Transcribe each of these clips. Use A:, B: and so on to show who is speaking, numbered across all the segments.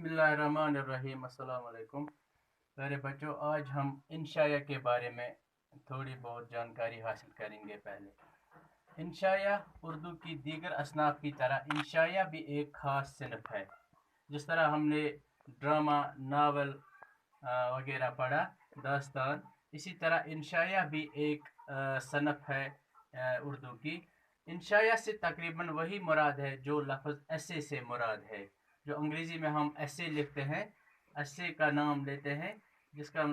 A: बिस्मिल्लाहिर्रहमानिर्रहीम। अस्सलाम वालेकुम। प्यारे बच्चों, आज हम इंशाया के बारे में थोड़ी बहुत जानकारी हासिल करेंगे। पहले इंशाया उर्दू की दीगर असनाफ की तरह इंशाया भी एक ख़ास सिनफ है। जिस तरह हमने ड्रामा, नावल वगैरह पढ़ा, दास्तान, इसी तरह इंशाया भी एक सनफ है उर्दू की। इंशाया से तकरीबन वही मुराद है जो लफ्ज़ ऐसे से मुराद है। जो अंग्रेज़ी में हम ऐसे लिखते हैं, ऐसे का नाम लेते हैं, जिसका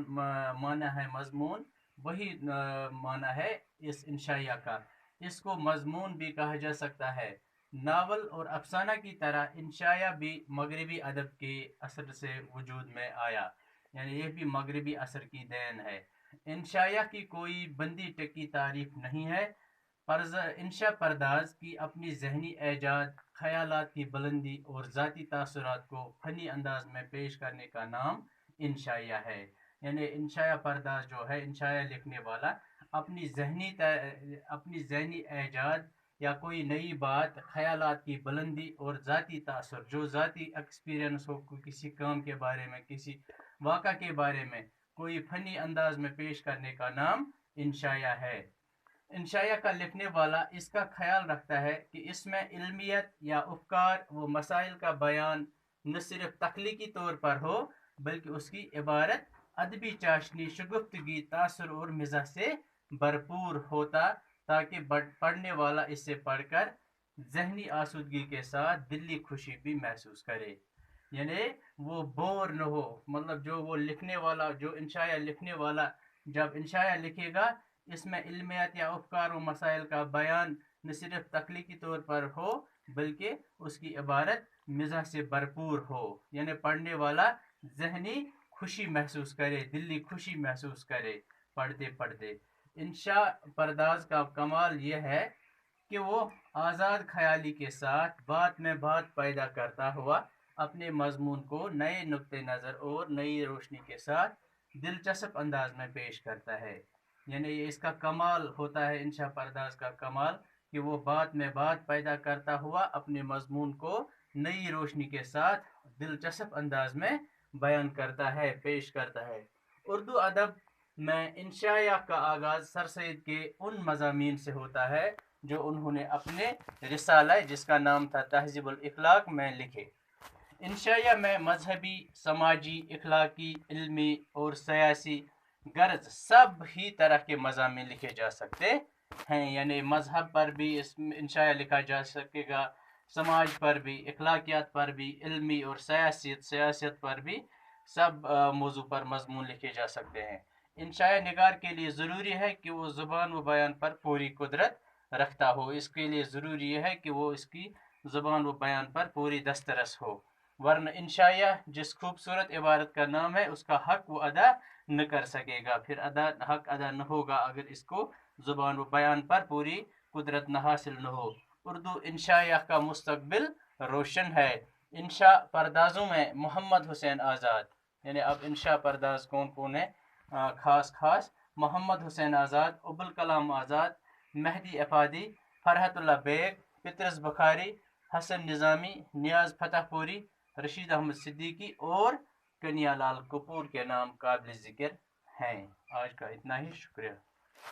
A: माना है मज़मून, वही माना है इस इंशाया का। इसको मज़मून भी कहा जा सकता है। नावल और अफसाना की तरह इंशाया भी मगरबी अदब के असर से वजूद में आया, यानी ये भी मगरबी असर की देन है। इंशाया की कोई बंदी टिकी तारीफ नहीं है। इंशा परदाज की अपनी जहनी ऐजाद, ख्यालात की बुलंदी और ज़ाती तासुरात को फ़नी अंदाज में पेश करने का नाम इंशाया है। यानी इंशाया परदाज जो है, इंशाया लिखने वाला, अपनी जहनी ऐजाद या कोई नई बात, ख्यालात की बुलंदी और ज़ाती तासुर, जो ज़ाती एक्सपीरियंस हो किसी काम के बारे में, किसी वाक़ा के बारे में, कोई फ़नी अंदाज में पेश करने का नाम इंशाया है। इंशाया का लिखने वाला इसका ख्याल रखता है कि इसमें इल्मियत या अफकार व मसाइल का बयान न सिर्फ तख्लीकी तौर पर हो, बल्कि उसकी इबारत अदबी चाशनी, शगुफ्तगी, तासुर और मिज़ाह से भरपूर होता, ताकि पढ़ने वाला इसे पढ़कर जहनी आसूदगी के साथ दिली खुशी भी महसूस करे। यानी वो बोर न हो। मतलब जो वो लिखने वाला, जो इंशाया लिखने वाला जब इंशाया लिखेगा, इसमें इल्मियात या अफकार व मसाइल का बयान न सिर्फ तख्लीकी तौर पर हो, बल्कि उसकी इबारत मिज़ाह से भरपूर हो। यानी पढ़ने वाला जहनी खुशी महसूस करे, दिली खुशी महसूस करे पढ़ते पढ़ते। इंशा परदाज का कमाल यह है कि वो आज़ाद ख्याली के साथ बात में बात पैदा करता हुआ अपने मजमून को नए नुक्ते नज़र और नई रोशनी के साथ दिलचस्प अंदाज में पेश करता है। यानी ये इसका कमाल होता है, इंशा परदाज का कमाल, कि वो बात में बात पैदा करता हुआ अपने मजमून को नई रोशनी के साथ दिलचस्प अंदाज में बयान करता है, पेश करता है। उर्दू अदब में इंशाया का आगाज़ सर सैयद के उन मज़ामीन से होता है जो उन्होंने अपने रिसाला, जिसका नाम था तहज़ीबुल इखलाक, में लिखे। इंशाया में मजहबी, समाजी, इखलाकी, इल्मी और सियासी गर्ज सब ही तरह के मज़ामीन लिखे जा सकते हैं। यानी मजहब पर भी इंशाया लिखा जा सकेगा, समाज पर भी, इखलाकियात पर भी, इल्मी और सियासत पर भी, सब मौजू पर मजमून लिखे जा सकते हैं। इंशाया निगार के लिए ज़रूरी है कि वो ज़ुबान व बयान पर पूरी कुदरत रखता हो। इसके लिए ज़रूरी है कि वो इसकी ज़ुबान व बयान पर पूरी दस्तरस हो, वरना इंशाया जिस खूबसूरत इबारत का नाम है, उसका हक वो अदा न कर सकेगा। फिर हक अदा न होगा अगर इसको ज़ुबान व बयान पर पूरी कुदरत न हासिल न हो। उर्दू इंशाया का मुस्तकबिल रोशन है। इंशा परदाजों में मोहम्मद हुसैन आज़ाद, यानी अब इंशा परदाज कौन कौन है, खास खास मोहम्मद हुसैन आज़ाद, अबुल कलाम आज़ाद, मेहदी अफादी, फरहतुल्लाह बेग, पितरस बुखारी, हसन निज़ामी, नियाज़ फतहपुरी, रशीद अहमद सिद्दीकी और कन्या लाल कपूर के नाम काबिल ज़िक्र हैं। आज का इतना ही, शुक्रिया।